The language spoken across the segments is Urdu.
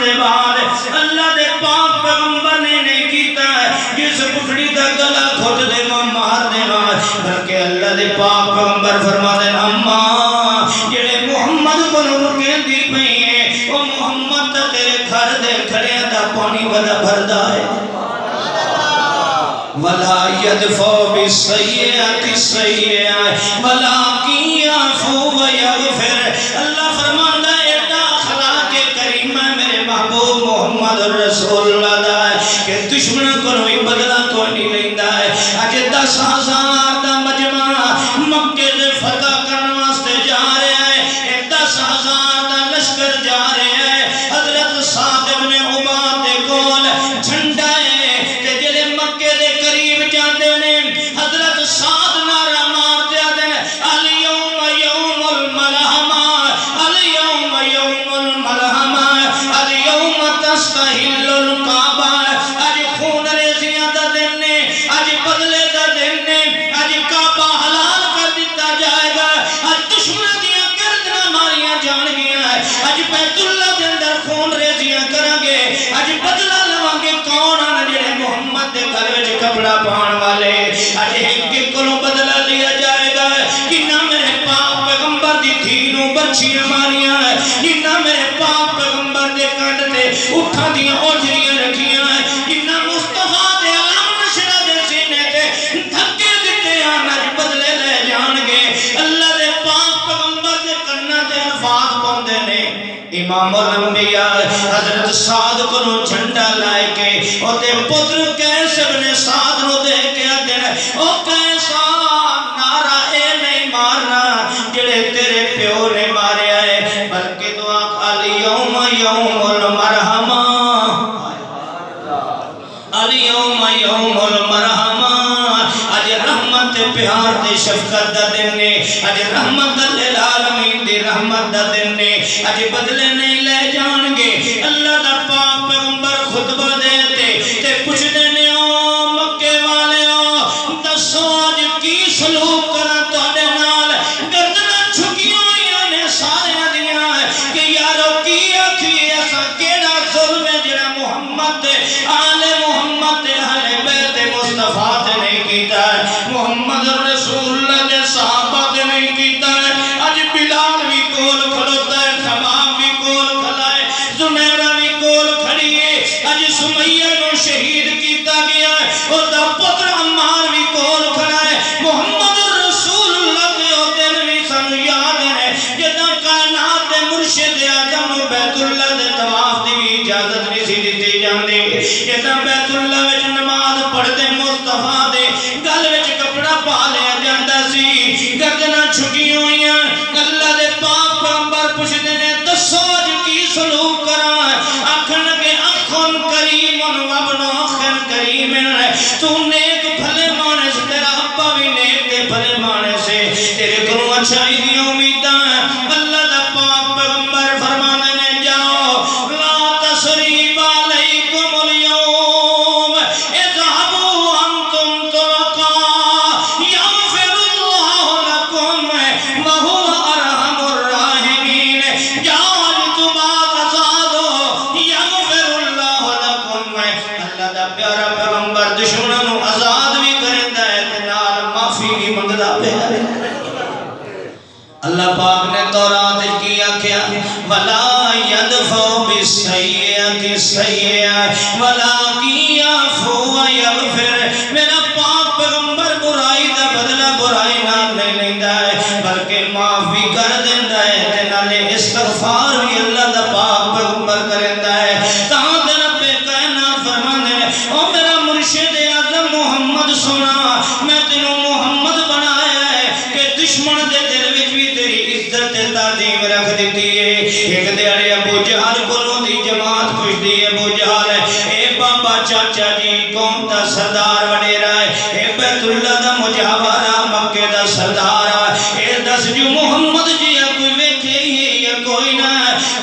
دے بعد اللہ دے پاک پیغمبر نے نہیں کیتا ہے جس بکھڑی دا گلا کھٹ دے وہ مار دے بلکہ اللہ دے پاک پیغمبر فرما دے اماں جڑے محمد کو رکیں دی پئی ہے وہ محمد تا تیرے گھر دے کھڑے دا پانی ودا بھردا ہے وَلَا يَدْفَعُ بِالسَّيِّئَةِ السَّيِّئَةَ وَلَٰكِن يَعْفُو وَيَغْفِرُ اللہ فرماندا ہے ایڈا اخلاق کریم ہے میرے محبوب محمد رسول اللہ دا ہے کہ دشمن کو کوئی بدلہ کوئی نہیں لیندا ہے اج 10,000 دا مجمع مکے دے فتح کرن واسطے جا رہا ہے 10,000 دا لشکر جا رہا ہے حضرت سعد بن عباد دے کول جھنڈا ہے تے جڑے مکے دے قریب جاندے نے حضرت سعد نعرہ مار دے دے الیوم یوم الملحمہ الیوم یوم الملحمہ الیوم تستحل الکعبہ اج خون ریزیاں دا دن نے اج بدلے دا دن نے اج کعبہ حلال کر دیتا جائے گا اج دشمن دیاں گردناں ماریاں جان گیاں اج بیت اللہ دے اندر خون ریزیاں کریں گے اج بدلہ لواں گے کون آن جڑے محمد دے گھر وچ کپڑا پان والے اج ایک کولوں بدلہ لیا جائے گا جنہ میرے پاک پیغمبر دی دھی نوں بچیاں ماریاں جنہ میرے پاک پیغمبر دے کنڈ تے اٹھاں دیاں اوجریاں رکھیاں جنہ مصطفیٰ دے علم نشرہ دے سینے تے دھکے دتے آن اج بدلے لے جان گے اللہ دے پاک پیغمبر دے کناں تے الفاظ پوندے نے امام الانبیاء حضرت سعد کو جھنڈا لائے کے او تے پتر کیس ابن سعد نو دے کے دن او کیسا نعرہ اے نہیں مارنا جڑے تیرے پیو نے ماریا ہے بلکہ دعا الیوم یوم المرحمہ الیوم یوم المرحمہ اج رحمت پیار تے شفقت دا دن نے اج رحمت للعالمین دی رحمت دا دن نے اج بدلے نہیں لے جان گے اللہ دا پاک پیغمبر خطبہ دیتے تے پوچھ دینے او مکے والے او دسو اج کی سلوک کرا تواڈے نال گردناں جھکیاں ہوئیاں نے سارے دیاں کہ یارو کی آکھی ایسا کیڑا ظلم ہے جڑا محمد تے آل محمد تے اہل بیت مصطفیٰ تے نہیں کیتا ہے محمد رسول اللہ دے صحابہ تے نہیں کیتا ہے اج بلال بھی کول کھلوتا ہے خباب بھی کول کھلا ہے زمیرہ بھی کول کھڑی ہے اج سمیہ نو شہید کیتا گیا ہے اور دا پتر عمار بھی کول کھڑا ہے محمد رسول اللہ دے او دن بھی سانو یاد ہے جداں کائنات دے مرشد اعظم نو بیت اللہ دے طواف دی بھی اجازت نہیں سی دتی جاندی جداں بیت اللہ وچ نماز پڑھدے مصطفیٰ دے گل وچ کپڑا پا لیا جاندا سی گردناں جھکی ہوئیاں اللہ دے پاک پیغمبر پوچھدے نے دسو اج کی سلوک کراں آکھن لگے اخن کریم وابن اخن کریم تو نیک بھلے مانے سے تیرا ابا بھی نیک تے بھلے مانے سے تیرے کولوں اچھائی دی امیداں اللہ دا پاک پیغمبر فرمانے نے جاؤ لا تسریب علیکم اليوم اذهبوا انتم طلقاء یغفر اللہ لکم وهو ارحم الراحمین جاؤ اج تم آزاد ہو یغفر اللہ لکم اللہ دا پیارا پیغمبر دشمنوں نو آزاد بھی کریندا ہے تے نال معافی بھی منگدا پیا اللہ پاک نے تورات وچ کی آکھیا ولا يدفع بالسيئة السيئة ولكن يعفو ويغفر میرا پاک پیغمبر برائی دا بدلہ برائی نال نہیں لیندا ہے بلکہ معاف بھی کر دیندا ہے تے نالے استغفار بھی اللہ دا پاک پیغمبر کریندا ہے تاں تے رب کائنات فرماندے نے او میرا مرشد اعظم محمد سنا میں تینوں محمد بنایا ہے کہ دشمن دے دل وچ بھی تیری عزت تے تعظیم رکھ دتی ہے ایک دیڑے ابو جہل کولوں دی جماعت پوچھدی ہے ابو جہل اے بابا چاچا جی قوم دا سردار وڈیرا ہے اے بیت اللہ دا مجاورہ مکے دا سردار ہے اے دس جو محمد جی کوئی ویکھے ہی یا کوئی نہ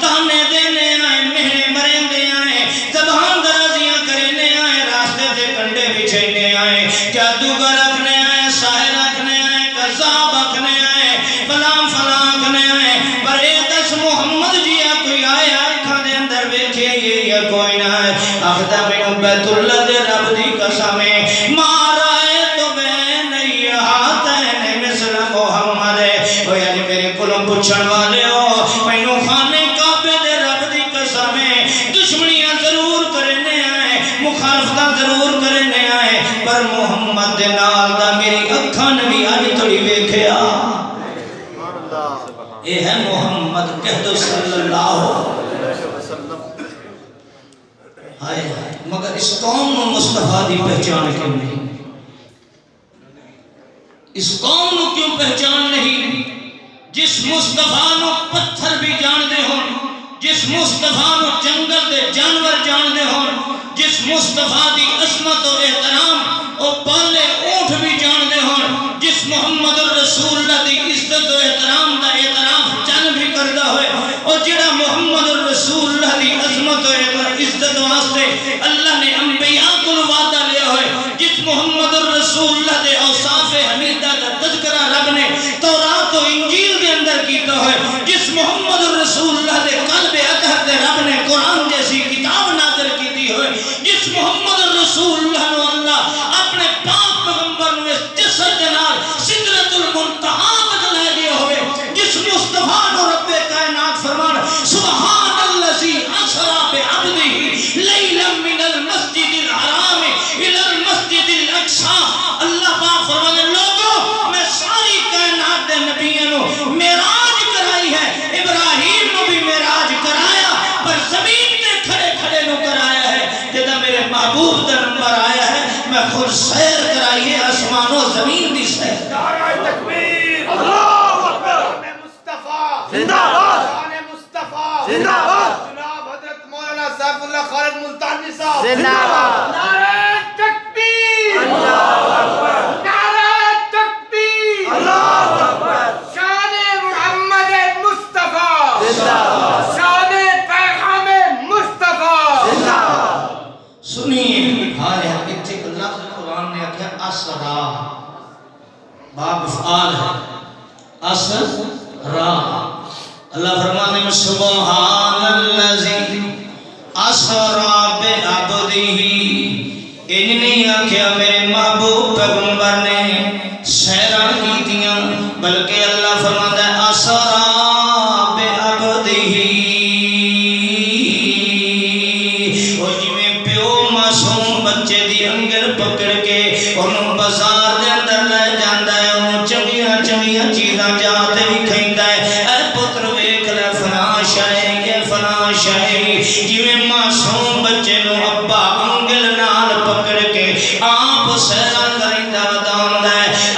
تانے دینے آئے مہرے مرندے آئے زبان درازیاں کرنے آئے راستے تے کنڈے بچھینے آئے جادوگر رکھنے آئے ساحر رکھنے آئے قذاب رکھنے آئے فلاں فلاں رکھنے آئے پر اے دس محمد جی کوئی آیا اکھاں دے اندر ویکھ دیکھے یہ کوئی نہ ہے آخدہ میں بیت اللہ دے رب دی قسم مارا ہے تو میں نہیں ہاتھین مثل محمد اوہ یعنی میرے کلوں پچھن والے ہو مینوں خانے کعبے دے رب دی قسم دشمنیاں ضرور کرنے آئے مخالفتاں ضرور کرنے آئے پر محمد دے نال دا میری اکھان بھی آج تھوڑی ویکھیا اے ہے محمد کہہ دو صلی اللہ علیہ وسلم ہائے مگر اس قوم نو مصطفیٰ دی پہچان کیوں نہیں اس قوم نو کیوں پہچان نہیں جس مصطفیٰ نو پتھر بھی جان دے ہون جس مصطفیٰ نو جنگل دے جانور جان دے ہون جس مصطفیٰ دی عظمت و احترام او پالے اونٹ بھی جان دے ہون جس محمد الرسول اللہ دی عزت و احترام دا اعتراف جان بھی کردہ ہوئے اور جڑا محمد الرسول اللہ دی عظمت و عزت واسطے اللہ نے انبیاء کو وعدہ لیا ہوئے جس محمد الرسول اللہ دے اوصاف حمیدہ دا تذکرہ رب نے تورات و انجیل دے اندر کیتا ہوئے جس محمد الرسول اللہ دے قلب اطہر دے رب نے قرآن جیسی کتاب نازل کیتی ہوئے جس محمد الرسول اللہ نے اللہ اپنے پاک پیغمبر نے اس جسد جنال سدرۃ المنتہا تک لے گئے ہوئے جس مصطفیٰ کو رب کائنات فرمان سبحان الذی اسری بعبدہ لیلا من المسجد الحرام الی المسجد الاقصی اللہ پاک فرمانے لوگوں میں ساری کائنات دے نبیوں نو معراج کرائی ہے ابراہیم نو بھی معراج کرایا پر زمین تے کھڑے کھڑے نو کرایا ہے جدا میرے محبوب دا نمبر آیا ہے میں خود سیر کرائی ہے آسمان و زمین دی سیر نعرہ تکبیر اللہ اکبر مصطفیٰ زندہ باد شان مصطفیٰ زندہ باد جناب حضرت مولانا سیف اللہ خالد ملتانی صاحب زندہ باد نعرہ تکبیر اللہ اکبر نعرہ تکبیر اللہ اکبر شان محمد مصطفیٰ زندہ باد شان پیغام مصطفیٰ زندہ باد سنیے ہائے اتھے اللہ قرآن نے کہا اسرا باب افعال ہے اسرا اللہ فرمانے میں سبحان الذی اسرا بعبدہ انہی آکھیا میرے محبوب پیغمبر نے سیران کی دیاں بلکہ اللہ فرماتا ہے اسرا بعبدہ اور جویں پیو معصوم بچے دی انگل پکڑ کے انہوں بازار دے اندر لے جاندا ہے انہوں چنگیاں چنگیاں چیزاں جاتے بھی کھیندا ہے اے پتر ویکھ لے فلاں شے یہ فلاں شے جویں معصوم بچے نو ابا انگل نال پکڑ کے آپ سیرا کریندا وداندا ہے